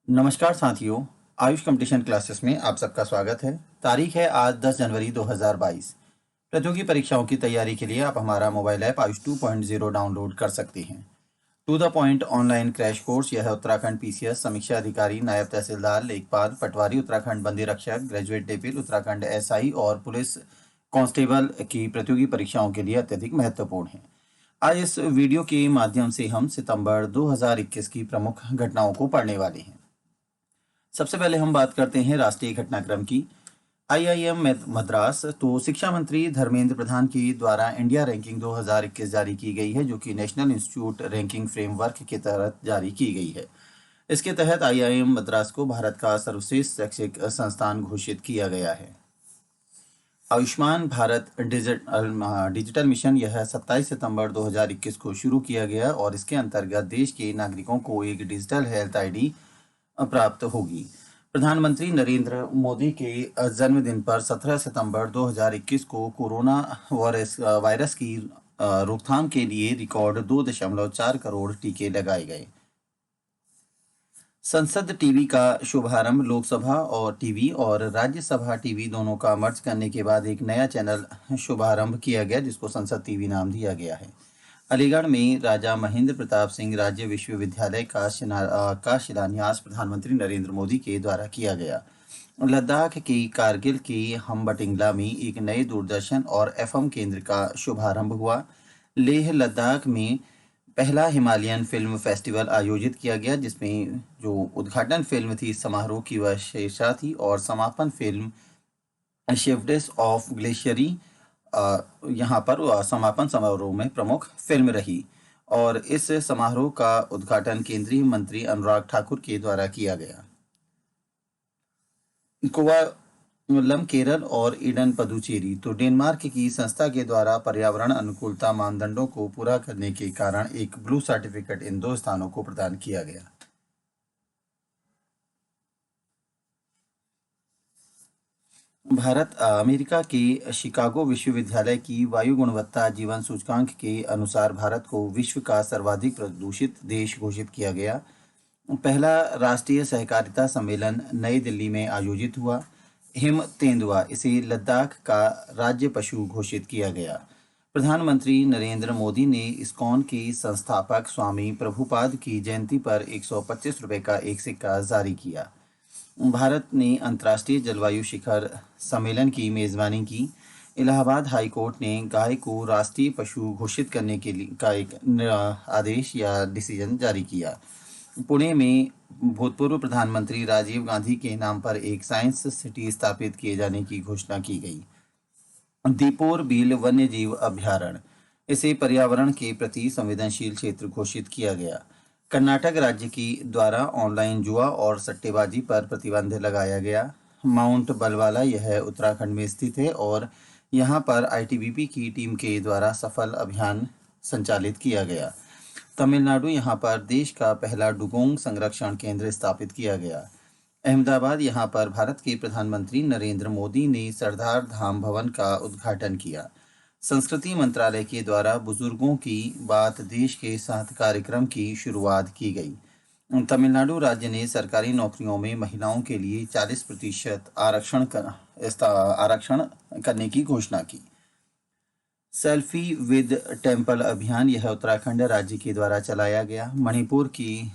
नमस्कार साथियों। Ayush competition classes में आप सबका स्वागत है। तारीख है आज 10 जनवरी 2022। प्रतियोगी परीक्षाओं की तैयारी के लिए आप हमारा मोबाइल ऐप आयुष 2.0 डाउनलोड कर सकते हैं। To the point online crash course यह उत्तराखंड पीसीएस समीक्षा अधिकारी, नायब तहसीलदार, लेखपाल, पटवारी उत्तराखंड, बंदी रक्षक, ग्रेजुएट डेपिल उत्तराखंड, एसआई और पुलिस कांस्टेबल की प्रतियोगी परीक्षाओं के लिए अत्यधिक महत्वपूर्ण है। आज इस वीडियो के माध्यम से हम सितंबर 2021 की प्रमुख घटनाओं को पढ़ने वाले हैं। सबसे पहले हम बात करते हैं राष्ट्रीय घटनाक्रम की। आईआईएम मद्रास तो शिक्षा मंत्री धर्मेंद्र प्रधान के द्वारा इंडिया रैंकिंग 2021 जारी की गई है, जो कि नेशनल इंस्टीट्यूट रैंकिंग फ्रेमवर्क के तहत जारी की गई है। इसके तहत आईआईएम मद्रास को भारत का सर्वश्रेष्ठ शैक्षिक संस्थान घोषित किया गया है। आयुष्मान भारत डिजिटल मिशन यह 27 सितंबर 2021 को शुरू किया गया और इसके अंतर्गत देश के नागरिकों को एक डिजिटल हेल्थ आईडी प्राप्त होगी। प्रधानमंत्री नरेंद्र मोदी के जन्मदिन पर 17 सितंबर 2021 को कोरोना वायरस की रोकथाम के लिए रिकॉर्ड 2.4 करोड़ टीके लगाए गए। संसद टीवी का शुभारंभ। लोकसभा और टीवी और राज्यसभा टीवी दोनों का मर्ज करने के बाद एक नया चैनल शुभारंभ किया गया, जिसको संसद टीवी नाम दिया गया है। अलीगढ़ में राजा महेंद्र प्रताप सिंह राज्य विश्वविद्यालय का शिलान्यास प्रधानमंत्री नरेंद्र मोदी के द्वारा किया गया। लद्दाख की कारगिल के हमबटिंगला में एक नए दूरदर्शन और एफएम केंद्र का शुभारंभ हुआ। लेह लद्दाख में पहला हिमालयन फिल्म फेस्टिवल आयोजित किया गया, जिसमें जो उद्घाटन फिल्म थी समारोह की वह शेरशाह थी और समापन फिल्म शेवडेस ऑफ ग्लेशियरी यहाँ पर समापन समारोह में प्रमुख फिल्म रही। और इस समारोह का उद्घाटन केंद्रीय मंत्री अनुराग ठाकुर के द्वारा किया गया। कोवालम केरल और ईडन पुदुचेरी तो डेनमार्क की संस्था के द्वारा पर्यावरण अनुकूलता मानदंडों को पूरा करने के कारण एक ब्लू सर्टिफिकेट इन दो स्थानों को प्रदान किया गया। भारत अमेरिका के शिकागो विश्वविद्यालय की वायु गुणवत्ता जीवन सूचकांक के अनुसार भारत को विश्व का सर्वाधिक प्रदूषित देश घोषित किया गया। पहला राष्ट्रीय सहकारिता सम्मेलन नई दिल्ली में आयोजित हुआ। हिम तेंदुआ इसे लद्दाख का राज्य पशु घोषित किया गया। प्रधानमंत्री नरेंद्र मोदी ने इस्कॉन के संस्थापक स्वामी प्रभुपाद की जयंती पर 125 रुपये का एक सिक्का जारी किया। भारत ने अंतर्राष्ट्रीय जलवायु शिखर सम्मेलन की मेजबानी की। इलाहाबाद हाई कोर्ट ने गाय को राष्ट्रीय पशु घोषित करने के लिए का एक आदेश या डिसीजन जारी किया। पुणे में भूतपूर्व प्रधानमंत्री राजीव गांधी के नाम पर एक साइंस सिटी स्थापित किए जाने की घोषणा की गई। दीपोर बील वन्यजीव अभ्यारण्य इसे पर्यावरण के प्रति संवेदनशील क्षेत्र घोषित किया गया। कर्नाटक राज्य की द्वारा ऑनलाइन जुआ और सट्टेबाजी पर प्रतिबंध लगाया गया। माउंट बलवाला यह उत्तराखंड में स्थित है और यहाँ पर आईटीबीपी की टीम के द्वारा सफल अभियान संचालित किया गया। तमिलनाडु यहाँ पर देश का पहला डुगोंग संरक्षण केंद्र स्थापित किया गया। अहमदाबाद यहाँ पर भारत के प्रधानमंत्री नरेंद्र मोदी ने सरदार धाम भवन का उद्घाटन किया। संस्कृति मंत्रालय के द्वारा बुजुर्गों की बात देश के साथ कार्यक्रम की शुरुआत की गई। तमिलनाडु राज्य ने सरकारी नौकरियों में महिलाओं के लिए 40% आरक्षण करने की घोषणा की। सेल्फी विद टेम्पल अभियान यह उत्तराखंड राज्य के द्वारा चलाया गया। मणिपुर की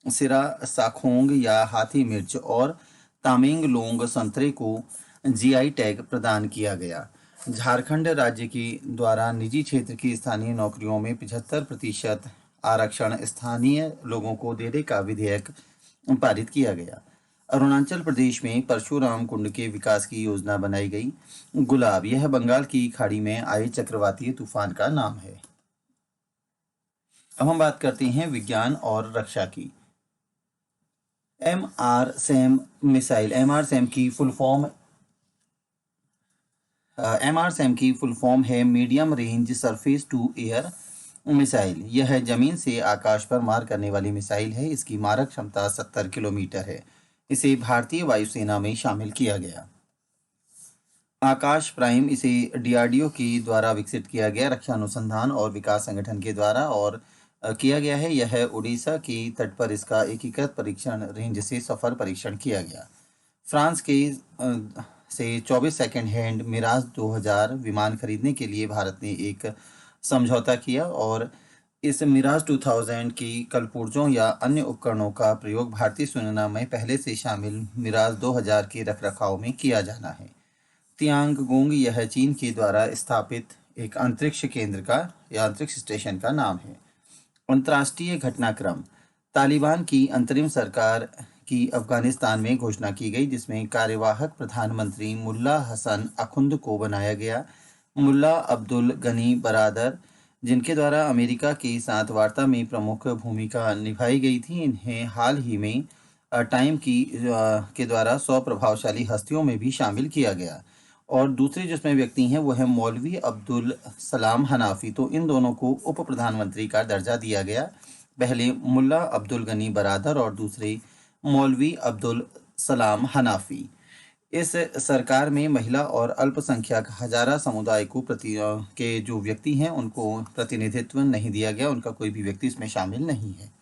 सिरा साखोंग या हाथी मिर्च और तामेंगलोंग संतरे को जीआई टैग प्रदान किया गया। झारखंड राज्य के द्वारा निजी क्षेत्र की स्थानीय नौकरियों में 75% आरक्षण स्थानीय लोगों को देने का विधेयक पारित किया गया। अरुणाचल प्रदेश में परशुराम कुंड के विकास की योजना बनाई गई। गुलाब यह बंगाल की खाड़ी में आए चक्रवातीय तूफान का नाम है। अब हम बात करते हैं विज्ञान और रक्षा की। एमआरसैम मिसाइल एमआरसैम की फुल फॉर्म है medium range surface to air missile. यह जमीन से आकाश पर मार करने वाली मिसाइल है। इसकी मारक क्षमता 70 किलोमीटर है। इसे भारतीय वायुसेना में शामिल किया गया। आकाश प्राइम इसे डीआरडीओ के द्वारा विकसित किया गया, रक्षा अनुसंधान और विकास संगठन के द्वारा, और किया गया है। यह उड़ीसा की तट पर इसका एकीकृत परीक्षण रेंज से सफल परीक्षण किया गया। फ्रांस के से 24 सेकंड हैंड मिराज 2000 विमान खरीदने के लिए भारत ने एक समझौता किया और इस मिराज 2000 की कलपुर्जों या अन्य उपकरणों का प्रयोग भारतीय सेना में पहले से शामिल मिराज 2000 के रखरखाव में किया जाना है। तियांगगोंग यह चीन के द्वारा स्थापित एक अंतरिक्ष केंद्र का या अंतरिक्ष स्टेशन का नाम है। अंतर्राष्ट्रीय घटनाक्रम। तालिबान की अंतरिम सरकार की अफगानिस्तान में घोषणा की गई, जिसमें कार्यवाहक प्रधानमंत्री मुल्ला हसन अखुंद को बनाया गया। मुल्ला अब्दुल गनी बरादर, जिनके द्वारा अमेरिका के साथ वार्ता में प्रमुख भूमिका निभाई गई थी, इन्हें हाल ही में टाइम के द्वारा 100 प्रभावशाली हस्तियों में भी शामिल किया गया। और दूसरे जिसमें व्यक्ति हैं वो है मौलवी अब्दुल सलाम हनाफी। तो इन दोनों को उप प्रधानमंत्री का दर्जा दिया गया। पहले मुल्ला अब्दुल गनी बरादर और दूसरे मौलवी अब्दुल सलाम हनाफी। इस सरकार में महिला और अल्पसंख्यक हजारा समुदाय को के जो व्यक्ति हैं उनको प्रतिनिधित्व नहीं दिया गया, उनका कोई भी व्यक्ति इसमें शामिल नहीं है।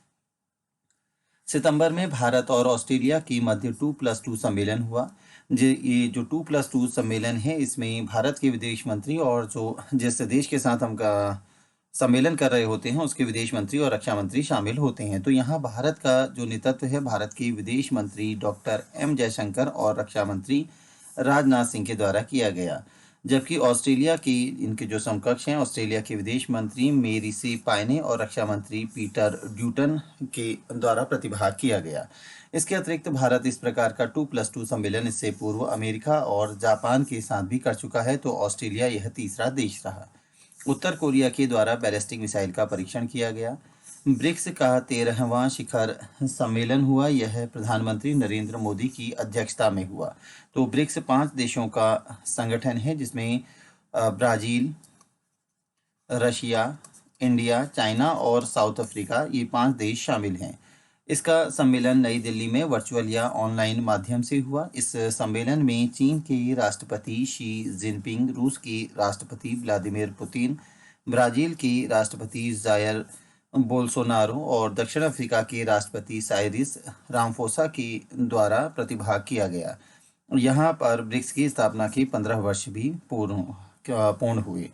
सितंबर में भारत और ऑस्ट्रेलिया के मध्य 2+2 सम्मेलन हुआ। ये जो 2+2 सम्मेलन है, इसमें भारत के विदेश मंत्री और जो जिस देश के साथ हम का सम्मेलन कर रहे होते हैं उसके विदेश मंत्री और रक्षा मंत्री शामिल होते हैं। तो यहाँ भारत का जो नेतृत्व है भारत के विदेश मंत्री डॉक्टर एम जयशंकर और रक्षा मंत्री राजनाथ सिंह के द्वारा किया गया। जबकि ऑस्ट्रेलिया की इनके जो समकक्ष हैं, ऑस्ट्रेलिया के विदेश मंत्री मेरी सी पायने और रक्षा मंत्री पीटर ड्यूटन के द्वारा प्रतिभाग किया गया। इसके अतिरिक्त भारत इस प्रकार का 2+2 सम्मेलन इससे पूर्व अमेरिका और जापान के साथ भी कर चुका है, तो ऑस्ट्रेलिया यह तीसरा देश रहा। उत्तर कोरिया के द्वारा बैलिस्टिक मिसाइल का परीक्षण किया गया। ब्रिक्स का 13वां शिखर सम्मेलन हुआ। यह प्रधानमंत्री नरेंद्र मोदी की अध्यक्षता में हुआ। तो ब्रिक्स 5 देशों का संगठन है, जिसमें ब्राजील, रशिया, इंडिया, चाइना और साउथ अफ्रीका, ये 5 देश शामिल हैं। इसका सम्मेलन नई दिल्ली में वर्चुअल या ऑनलाइन माध्यम से हुआ। इस सम्मेलन में चीन के राष्ट्रपति शी जिनपिंग, रूस के राष्ट्रपति व्लादिमीर पुतिन, ब्राजील के राष्ट्रपति जायर बोल्सोनारो और दक्षिण अफ्रीका के राष्ट्रपति साइरिस रामफोसा के द्वारा प्रतिभाग किया गया। यहाँ पर ब्रिक्स की स्थापना के 15 वर्ष भी पूर्ण हुए।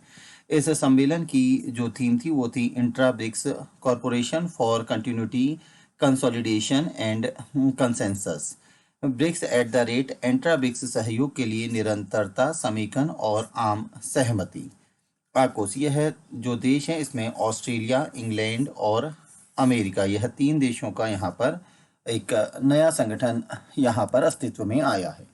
इस सम्मेलन की जो थीम थी वो थी intra BRICS corporation for continuity, consolidation and consensus. BRICS at the rate intra BRICS सहयोग के लिए निरंतरता, समेकन और आम सहमति। आकोस, यह जो देश है इसमें ऑस्ट्रेलिया, इंग्लैंड और अमेरिका, यह 3 देशों का यहाँ पर एक नया संगठन यहाँ पर अस्तित्व में आया है।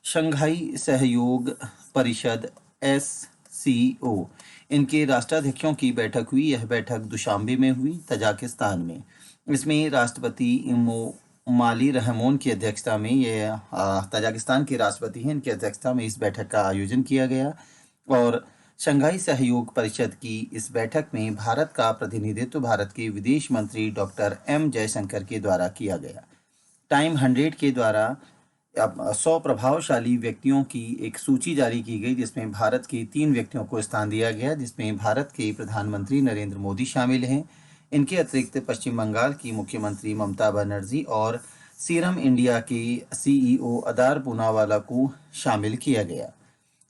शंघाई सहयोग परिषद SCO, इनके राष्ट्राध्यक्षों की बैठक हुई। यह बैठक दुशांबे में हुई, तजाकिस्तान में। इसमें राष्ट्रपति इमोमाली रहमोन की अध्यक्षता में, यह तजाकिस्तान के राष्ट्रपति हैं, इनकी अध्यक्षता में इस बैठक का आयोजन किया गया। और शंघाई सहयोग परिषद की इस बैठक में भारत का प्रतिनिधित्व भारत के विदेश मंत्री डॉक्टर एम जयशंकर के द्वारा किया गया। टाइम 100 के द्वारा 100 प्रभावशाली व्यक्तियों की एक सूची जारी की गई, जिसमें भारत के 3 व्यक्तियों को स्थान दिया गया, जिसमें भारत के प्रधानमंत्री नरेंद्र मोदी शामिल हैं। इनके अतिरिक्त पश्चिम बंगाल की मुख्यमंत्री ममता बनर्जी और सीरम इंडिया के CEO अदार पूनावाला को शामिल किया गया।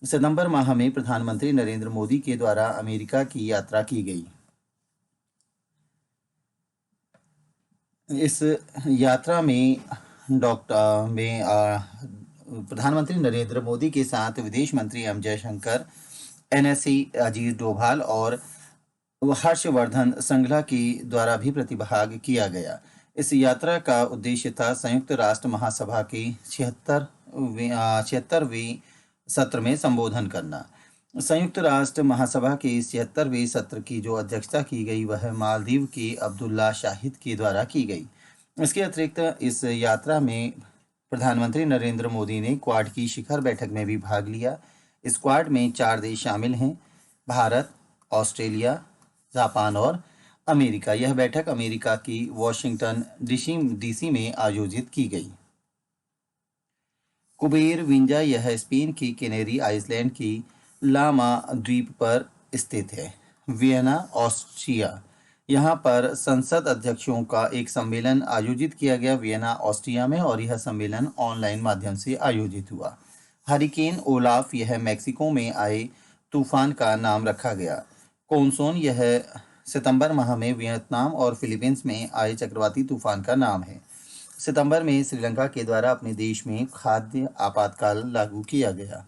सितंबर माह में प्रधानमंत्री नरेंद्र मोदी के द्वारा अमेरिका की यात्रा की गई। इस यात्रा में प्रधानमंत्री नरेंद्र मोदी के साथ विदेश मंत्री एम जयशंकर, NSE अजीत डोभाल और हर्षवर्धन श्रृंगला के द्वारा भी प्रतिभाग किया गया। इस यात्रा का उद्देश्य था संयुक्त राष्ट्र महासभा के 76वें सत्र में संबोधन करना। संयुक्त राष्ट्र महासभा के 76वें सत्र की जो अध्यक्षता की गई वह मालदीव के अब्दुल्ला शाहिद के द्वारा की गई। इसके अतिरिक्त इस यात्रा में प्रधानमंत्री नरेंद्र मोदी ने क्वाड की शिखर बैठक में भी भाग लिया। इस क्वाड में 4 देश शामिल हैं, भारत, ऑस्ट्रेलिया, जापान और अमेरिका। यह बैठक अमेरिका की वॉशिंगटन DC में आयोजित की गई। कुबेर विंजा, यह स्पेन की कैनरी आइलैंड की लामा द्वीप पर स्थित है। वियना, ऑस्ट्रिया, यहाँ पर संसद अध्यक्षों का एक सम्मेलन आयोजित किया गया वियना ऑस्ट्रिया में, और यह सम्मेलन ऑनलाइन माध्यम से आयोजित हुआ। हरिकेन ओलाफ यह मैक्सिको में आए तूफान का नाम रखा गया। कोनसोन यह सितंबर माह में वियतनाम और फिलीपींस में आए चक्रवाती तूफान का नाम है। सितंबर में श्रीलंका के द्वारा अपने देश में खाद्य आपातकाल लागू किया गया।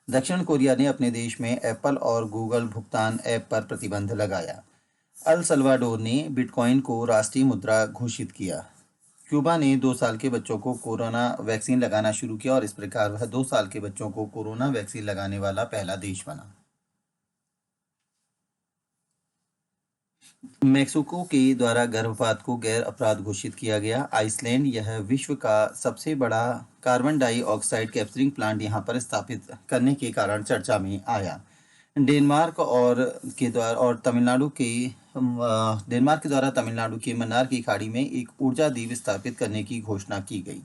दक्षिण कोरिया ने अपने देश में एप्पल और गूगल भुगतान ऐप पर प्रतिबंध लगाया। अल सल्वाडोर ने बिटकॉइन को राष्ट्रीय मुद्रा घोषित किया। क्यूबा ने 2 साल के बच्चों को कोरोना वैक्सीन लगाना शुरू किया और इस प्रकार वह 2 साल के बच्चों को कोरोना वैक्सीन लगाने वाला पहला देश बना। मेक्सिको के द्वारा गर्भपात को गैर अपराध घोषित किया गया। आइसलैंड यह विश्व का सबसे बड़ा कार्बन डाइऑक्साइड कैप्चरिंग प्लांट यहां पर स्थापित करने के कारण चर्चा में आया। डेनमार्क के द्वारा तमिलनाडु के मन्नार की खाड़ी में एक ऊर्जा द्वीप स्थापित करने की घोषणा की गई।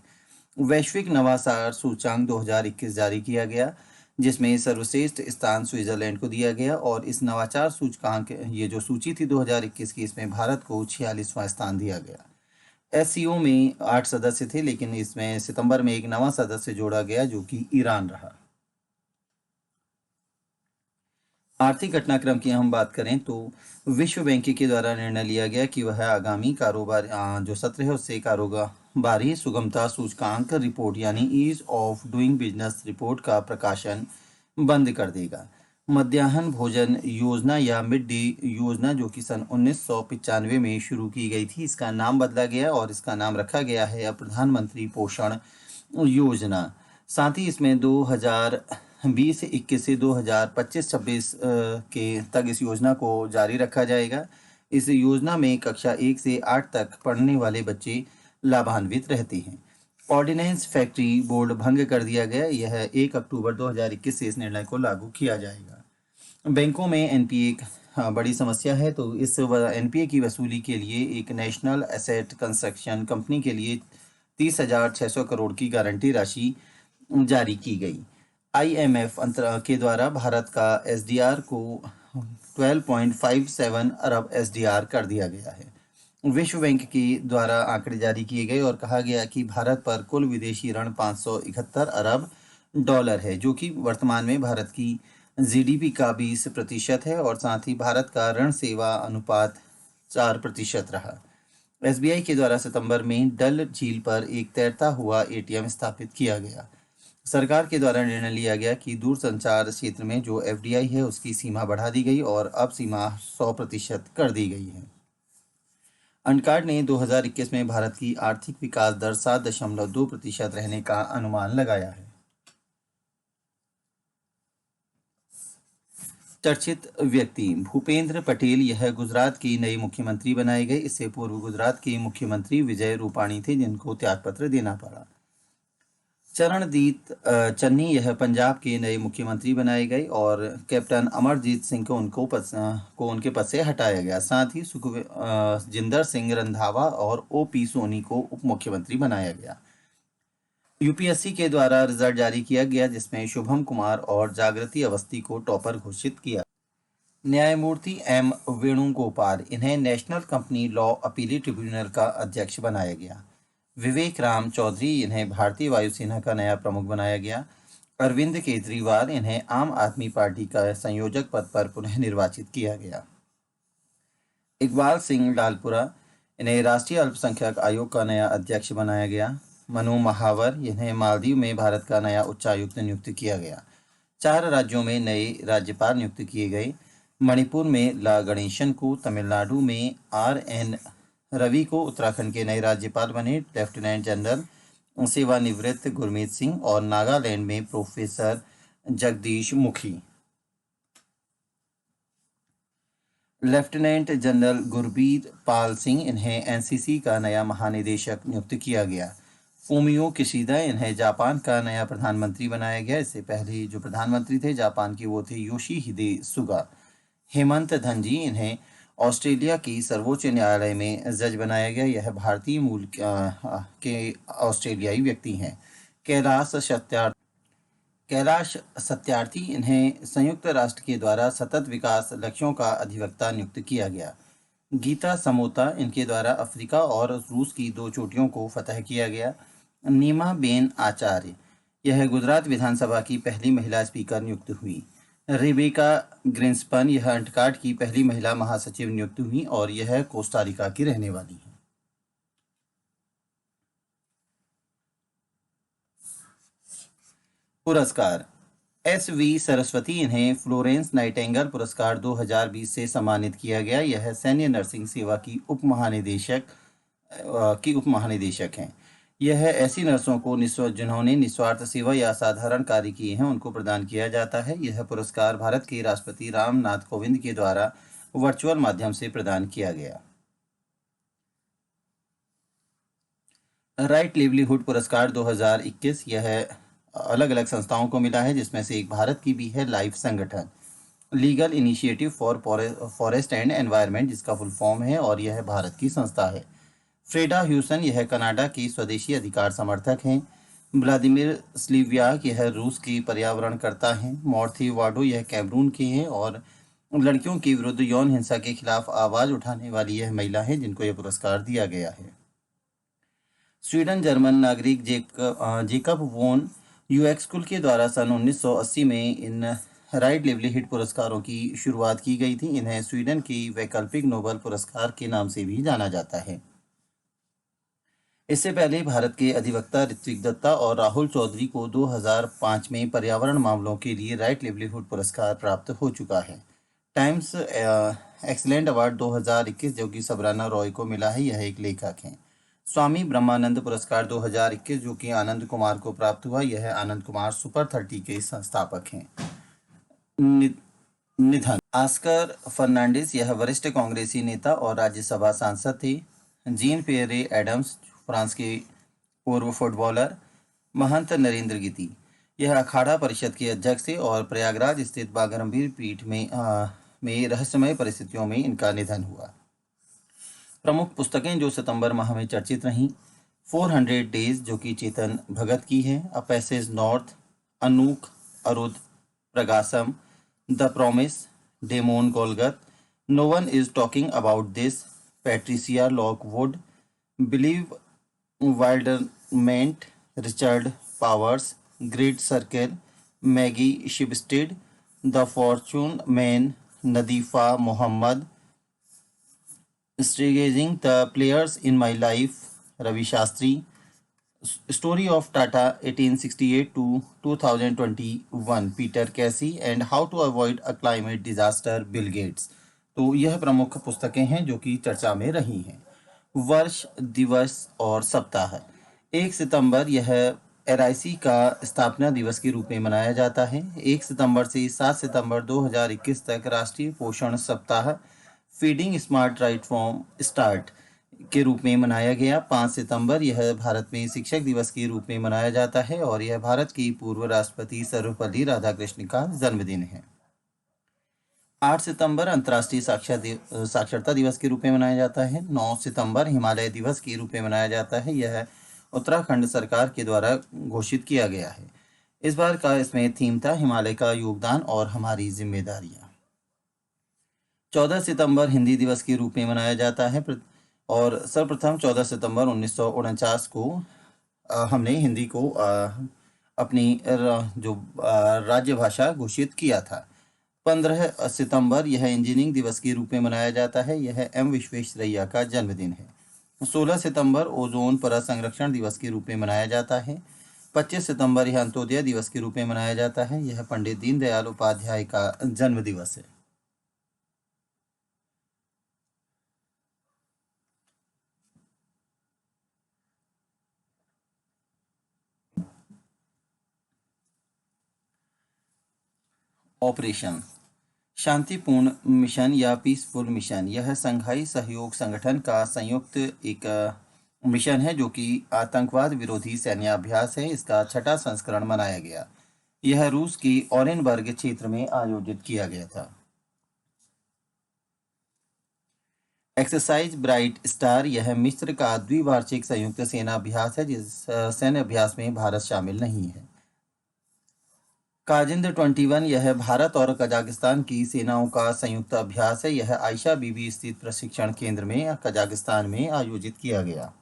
वैश्विक नवाचार सूचकांक 2021 जारी किया गया, जिसमें सर्वश्रेष्ठ स्थान स्विट्जरलैंड को दिया गया, और इस नवाचार सूचकांक ये जो सूची थी 2021 की, इसमें भारत को 46वां स्थान दिया गया। एससीओ में 8 सदस्य थे, लेकिन इसमें सितंबर में एक नवा सदस्य जोड़ा गया जो कि ईरान रहा। आर्थिक घटनाक्रम की हम बात करें तो विश्व बैंक के द्वारा निर्णय लिया गया कि वह आगामी कारोबार जो सत्र है उससे कारोबारी सुगमता सूचकांक रिपोर्ट यानी ease of doing business report का प्रकाशन बंद कर देगा। मध्याह्न भोजन योजना या मिड डे योजना जो कि सन 1995 में शुरू की गई थी, इसका नाम बदला गया और इसका नाम रखा गया है प्रधानमंत्री पोषण योजना। साथ ही इसमें 2020-21 से 2025-26 के तक इस योजना को जारी रखा जाएगा। इस योजना में कक्षा 1 से 8 तक पढ़ने वाले बच्चे लाभान्वित रहते हैं। ऑर्डिनेंस फैक्ट्री बोर्ड भंग कर दिया गया। यह 1 अक्टूबर 2021 से इस निर्णय को लागू किया जाएगा। बैंकों में एनपीए एक बड़ी समस्या है, तो इस एनपीए की वसूली के लिए एक नेशनल एसेट कंस्ट्रक्शन कंपनी के लिए 30,600 करोड़ की गारंटी राशि जारी की गई। आईएमएफ के द्वारा भारत का एसडीआर को 12.57 अरब एसडीआर कर दिया गया है। विश्व बैंक के द्वारा आंकड़े जारी किए गए और कहा गया कि भारत पर कुल विदेशी ऋण 571 अरब डॉलर है, जो कि वर्तमान में भारत की जीडीपी का 20% है, और साथ ही भारत का ऋण सेवा अनुपात 4% रहा। एसबीआई के द्वारा सितंबर में डल झील पर एक तैरता हुआ एटीएम स्थापित किया गया। सरकार के द्वारा निर्णय लिया गया कि दूरसंचार क्षेत्र में जो एफडीआई है उसकी सीमा बढ़ा दी गई और अब सीमा 100% कर दी गई है। अनकार्ड ने 2021 में भारत की आर्थिक विकास दर 7.2% रहने का अनुमान लगाया है। चर्चित व्यक्ति भूपेंद्र पटेल यह गुजरात के नए मुख्यमंत्री बनाए गए। इससे पूर्व गुजरात के मुख्यमंत्री विजय रूपाणी थे, जिनको त्यागपत्र देना पड़ा। चरणदीप चन्नी यह पंजाब के नए मुख्यमंत्री बनाए गए और कैप्टन अमरजीत सिंह को उनके पद से हटाया गया। साथ ही सुखजिंदर सिंह रंधावा और ओपी सोनी को उप मुख्यमंत्री बनाया गया। यूपीएससी के द्वारा रिजल्ट जारी किया गया, जिसमें शुभम कुमार और जागृति अवस्थी को टॉपर घोषित किया। न्यायमूर्ति एम वेणुगोपाल इन्हें नेशनल कंपनी लॉ अपीलीट ट्रिब्यूनल का अध्यक्ष बनाया गया। विवेक राम चौधरी इन्हें भारतीय वायुसेना का नया प्रमुख बनाया गया। अरविंद केजरीवाल इन्हें आम आदमी पार्टी का संयोजक पद पर पुनः निर्वाचित किया गया। इकबाल सिंह लालपुरा इन्हें राष्ट्रीय अल्पसंख्यक आयोग का नया अध्यक्ष बनाया गया। मनु महावर इन्हें मालदीव में भारत का नया उच्चायुक्त नियुक्त किया गया। 4 राज्यों में नए राज्यपाल नियुक्त किए गए। मणिपुर में ला गणेशन को, तमिलनाडु में RN रवि को उत्तराखंड के नए राज्यपाल बने लेफ्टिनेंट जनरल सेवानिवृत्त गुरमीत सिंह, और नागालैंड में professor Jagdish Mukhi. Lieutenant general Gurbir Pal Singh इन्हें एनसीसी का नया महानिदेशक नियुक्त किया गया। फूमियो किशिदा इन्हें जापान का नया प्रधानमंत्री बनाया गया। इससे पहले जो प्रधानमंत्री थे जापान के वो थे योशिहिदे सुगा। हेमंत धनजी इन्हें ऑस्ट्रेलिया की सर्वोच्च न्यायालय में जज बनाया गया। यह भारतीय मूल के ऑस्ट्रेलियाई व्यक्ति हैं। कैलाश सत्यार्थी इन्हें संयुक्त राष्ट्र के द्वारा सतत विकास लक्ष्यों का अधिवक्ता नियुक्त किया गया। गीता समोता, इनके द्वारा अफ्रीका और रूस की 2 चोटियों को फतह किया गया। नीमा बेन आचार्य, यह गुजरात विधानसभा की पहली महिला स्पीकर नियुक्त हुई। रेबेका ग्रिंसपन, यह अंटकाट की पहली महिला महासचिव नियुक्त हुई और यह कोस्टारिका की रहने वाली है। पुरस्कार। एस वी सरस्वती, इन्हें फ्लोरेंस नाइटिंगेल पुरस्कार 2020 से सम्मानित किया गया। यह सैन्य नर्सिंग सेवा की उप महानिदेशक हैं। यह ऐसी नर्सों को जिन्होंने निस्वार्थ सेवा या असाधारण कार्य किए हैं उनको प्रदान किया जाता है। यह पुरस्कार भारत के राष्ट्रपति रामनाथ कोविंद के द्वारा वर्चुअल माध्यम से प्रदान किया गया। राइट लिवलीहुड पुरस्कार 2021, यह अलग अलग संस्थाओं को मिला है, जिसमें से एक भारत की भी है, लाइफ संगठन। Legal initiative for forest and environment, जिसका फुल फॉर्म है, और यह भारत की संस्था है। फ्रेडा ह्यूसन, यह कनाडा की स्वदेशी अधिकार समर्थक हैं। व्लादिमीर स्लीवियाक, यह रूस की पर्यावरणकर्ता हैं। मॉर्थी वाडो, यह कैमरून के हैं और लड़कियों के विरुद्ध यौन हिंसा के खिलाफ आवाज उठाने वाली यह महिला है जिनको यह पुरस्कार दिया गया है। स्वीडन जर्मन नागरिक जेकब वोन यूएक्सकुल के द्वारा सन 1980 में इन राइट लिवलीहुड पुरस्कारों की शुरुआत की गई थी। इन्हें स्वीडन की वैकल्पिक नोबेल पुरस्कार के नाम से भी जाना जाता है। इससे पहले भारत के अधिवक्ता ऋत्विक दत्ता और राहुल चौधरी को 2005 में पर्यावरण मामलों के लिए राइट लिवलीहुड पुरस्कार प्राप्त हो चुका है। टाइम्स एक्सीलेंट अवार्ड 2021, जो कि सबराना रॉय को मिला है, यह एक लेखक हैं। स्वामी ब्रह्मानंद पुरस्कार 2021, जो कि आनंद कुमार को प्राप्त हुआ, यह आनंद कुमार सुपर 30 के संस्थापक हैं। निधन। ऑस्कर फर्नांडिस, यह वरिष्ठ कांग्रेसी नेता और राज्यसभा सांसद थे। जीन पियरे एडम्स, फ्रांस के पूर्व फुटबॉलर। महंत नरेंद्र गिति, यह अखाड़ा परिषद के अध्यक्ष थे और प्रयागराज स्थित बागरम्भीर पीठ में रहस्यमय परिस्थितियों में इनका निधन हुआ। प्रमुख पुस्तकें जो सितंबर माह में चर्चित रहीं: 400 डेज, जो कि चेतन भगत की है। A passage north, Anuk Arudpragasam, the promise, Damon Galgut, no one is talking about this, Patricia Lockwood, bewilderment, Richard Powers, great circle, Maggie Shipstead, the fortune men, Nadifa Mohamed, stargazing the players in my life, Ravi Shastri, story of Tata 1868 to 2021, Peter Casey, and how to avoid a climate disaster, Bill Gates. तो यह प्रमुख पुस्तकें हैं जो कि चर्चा में रही हैं। वर्ष, दिवस और सप्ताह। 1 सितंबर, यह एलआईसी का स्थापना दिवस के रूप में मनाया जाता है। 1 सितंबर से 7 सितंबर 2021 तक राष्ट्रीय पोषण सप्ताह, feeding smart right from start के रूप में मनाया गया। 5 सितंबर, यह भारत में शिक्षक दिवस के रूप में मनाया जाता है और यह भारत की पूर्व राष्ट्रपति सर्वपल्ली राधाकृष्णन का जन्मदिन है। 8 सितंबर, अंतर्राष्ट्रीय साक्षरता दिवस के रूप में मनाया जाता है। 9 सितंबर, हिमालय दिवस के रूप में मनाया जाता है। यह उत्तराखंड सरकार के द्वारा घोषित किया गया है। इस बार का इसमें थीम था हिमालय का योगदान और हमारी जिम्मेदारियां। 14 सितंबर, हिंदी दिवस के रूप में मनाया जाता है और सर्वप्रथम 14 सितंबर 1949 को हमने हिंदी को अपनी जो राज्य भाषा घोषित किया था। 15 सितंबर, यह इंजीनियरिंग दिवस के रूप में मनाया जाता है। यह एम विश्वेश्वरैया का जन्मदिन है। 16 सितंबर, ओजोन परत संरक्षण दिवस के रूप में मनाया जाता है। 25 सितंबर, यह अंत्योदय दिवस के रूप में मनाया जाता है। यह पंडित दीनदयाल उपाध्याय का जन्म दिवस है। ऑपरेशन शांतिपूर्ण मिशन या पीसफुल मिशन, यह संघाई सहयोग संगठन का संयुक्त एक मिशन है जो कि आतंकवाद विरोधी सैन्याभ्यास है। इसका 6वां संस्करण मनाया गया। यह रूस की ओरेनबर्ग क्षेत्र में आयोजित किया गया था। एक्सरसाइज ब्राइट स्टार, यह मिस्र का द्विवार्षिक संयुक्त सेना अभ्यास है जिस सैन्य अभ्यास में भारत शामिल नहीं है। काजिंद 21 यह भारत और कजाकिस्तान की सेनाओं का संयुक्त अभ्यास है। यह आयशा बीबी स्थित प्रशिक्षण केंद्र में कजाकिस्तान में आयोजित किया गया।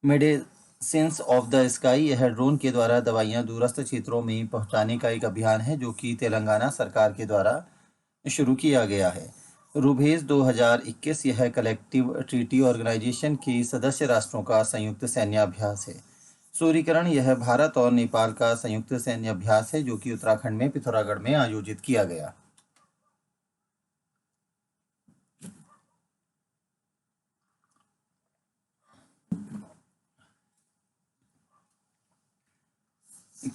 मेडिसिन्स ऑफ द स्काई यह ड्रोन के द्वारा दवाइयां दूरस्थ क्षेत्रों में पहुंचाने का एक अभियान है जो कि तेलंगाना सरकार के द्वारा शुरू किया गया है। रूबेज 2021 यह कलेक्टिव ट्रीटी ऑर्गेनाइजेशन के सदस्य राष्ट्रों का संयुक्त सैन्य अभ्यास है। सूर्यकिरण यह भारत और नेपाल का संयुक्त सैन्य अभ्यास है जो कि उत्तराखंड में पिथौरागढ़ में आयोजित किया गया।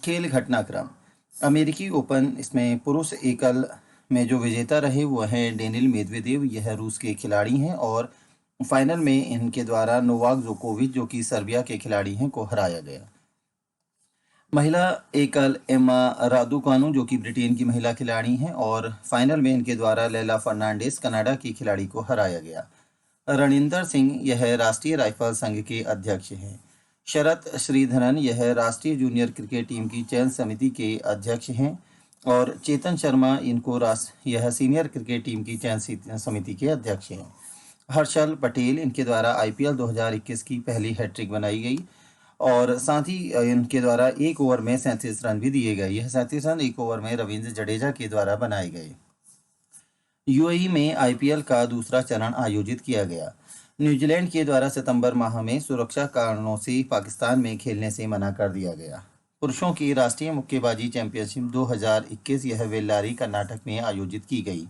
खेल घटनाक्रम। अमेरिकी ओपन इसमें पुरुष एकल में जो विजेता रहे वो हैं डेनिल मेदवेदेव, यह रूस के खिलाड़ी हैं और फाइनल में इनके द्वारा नोवाक जोकोविच जो कि सर्बिया के खिलाड़ी हैं को हराया गया। महिला एकल एम्मा रादुकानु जो कि ब्रिटेन की महिला खिलाड़ी हैं और फाइनल में इनके द्वारा लैला फर्नांडिस कनाडा की खिलाड़ी को हराया गया। रणिंदर सिंह यह राष्ट्रीय राइफल संघ के अध्यक्ष हैं। शरत श्रीधरन यह राष्ट्रीय जूनियर क्रिकेट टीम की चयन समिति के अध्यक्ष हैं और चेतन शर्मा इनको यह सीनियर क्रिकेट टीम की चयन समिति के अध्यक्ष हैं। हर्षल पटेल इनके द्वारा IPL 2021 की पहली हैट्रिक बनाई गई और साथ ही इनके द्वारा एक ओवर में 37 रन भी दिए गए। यह 37 रन एक ओवर में रविंद्र जडेजा के द्वारा बनाए गए। UAE में IPL का दूसरा चरण आयोजित किया गया। न्यूजीलैंड के द्वारा सितंबर माह में सुरक्षा कारणों से पाकिस्तान में खेलने से मना कर दिया गया। पुरुषों की राष्ट्रीय मुक्केबाजी चैंपियनशिप 2021 यह वेल्लारी कर्नाटक में आयोजित की गई।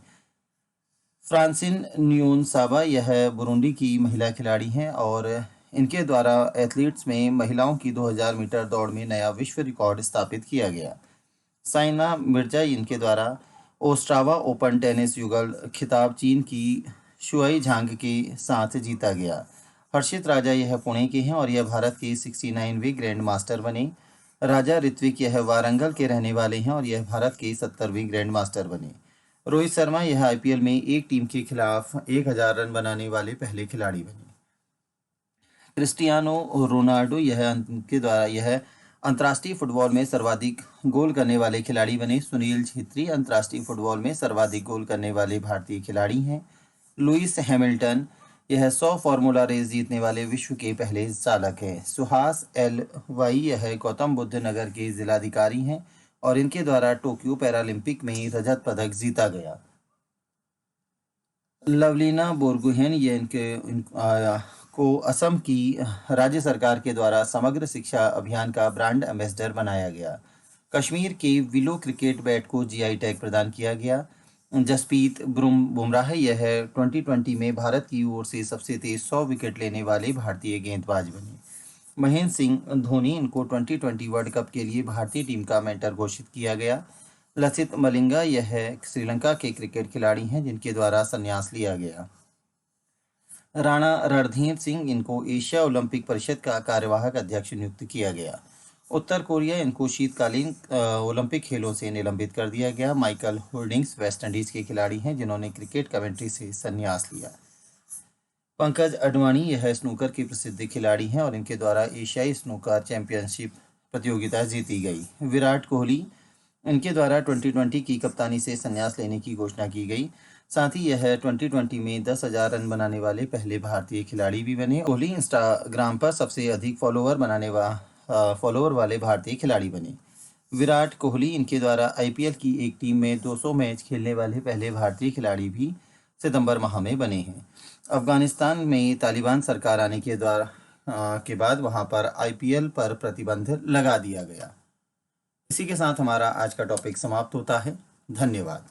फ्रांसिन न्यूनसाबा यह बुरुंडी की महिला खिलाड़ी हैं और इनके द्वारा एथलीट्स में महिलाओं की 2000 मीटर दौड़ में नया विश्व रिकॉर्ड स्थापित किया गया। साइना मिर्जा इनके द्वारा ओस्ट्रावा ओपन टेनिस युगल खिताब चीन की शुआई झांग के साथ जीता गया। हर्षित राजा यह पुणे के हैं और यह भारत के 69वें ग्रैंड मास्टर बने। राजा ऋत्विक यह वारंगल के रहने वाले हैं और यह भारत के 70वें ग्रैंड मास्टर बने। रोहित शर्मा यह IPL में एक टीम के खिलाफ 1000 रन बनाने वाले पहले खिलाड़ी बने। क्रिस्टियानो रोनाल्डो यह अंतर्राष्ट्रीय फुटबॉल में सर्वाधिक गोल करने वाले खिलाड़ी बने। सुनील छेत्री अंतर्राष्ट्रीय फुटबॉल में सर्वाधिक गोल करने वाले भारतीय खिलाड़ी हैं। लुइस हैमिल्टन यह 100 फार्मूला रेस जीतने वाले विश्व के पहले चालक हैं। सुहास LY यह गौतम बुद्ध नगर के जिलाधिकारी हैं और इनके द्वारा टोक्यो पैरालंपिक में रजत पदक जीता गया। लवलीना बोरगोहेन को असम की राज्य सरकार के द्वारा समग्र शिक्षा अभियान का ब्रांड एम्बेसडर बनाया गया। कश्मीर के विलो क्रिकेट बैट को GI टैग प्रदान किया गया। जसप्रीत बुमराह यह 2020 में भारत की ओर से सबसे तेज 100 विकेट लेने वाले भारतीय गेंदबाज बने। महेंद्र सिंह धोनी इनको 2020 वर्ल्ड कप के लिए भारतीय टीम का मेंटर घोषित किया गया। लसित मलिंगा यह श्रीलंका के क्रिकेट खिलाड़ी हैं जिनके द्वारा संन्यास लिया गया। राणा रणधीर सिंह इनको एशिया ओलंपिक परिषद का कार्यवाहक अध्यक्ष नियुक्त किया गया। उत्तर कोरिया इनको शीतकालीन ओलंपिक खेलों से निलंबित कर दिया गया। माइकल होल्डिंग्स वेस्ट इंडीज के खिलाड़ी हैं जिन्होंने क्रिकेट कमेंट्री से संन्यास लिया। पंकज अडवाणी यह स्नूकर के प्रसिद्ध खिलाड़ी हैं और इनके द्वारा एशियाई स्नूकर चैंपियनशिप प्रतियोगिता जीती गई। विराट कोहली इनके द्वारा 2020 की कप्तानी से संन्यास लेने की घोषणा की गई। साथ ही यह 2020 में 10,000 रन बनाने वाले पहले भारतीय खिलाड़ी भी बने। कोहली इंस्टाग्राम पर सबसे अधिक फॉलोअर वाले भारतीय खिलाड़ी बने। विराट कोहली इनके द्वारा IPL की एक टीम में 200 मैच खेलने वाले पहले भारतीय खिलाड़ी भी सितंबर माह में बने हैं। अफगानिस्तान में तालिबान सरकार आने के बाद वहां पर IPL पर प्रतिबंध लगा दिया गया। इसी के साथ हमारा आज का टॉपिक समाप्त होता है। धन्यवाद।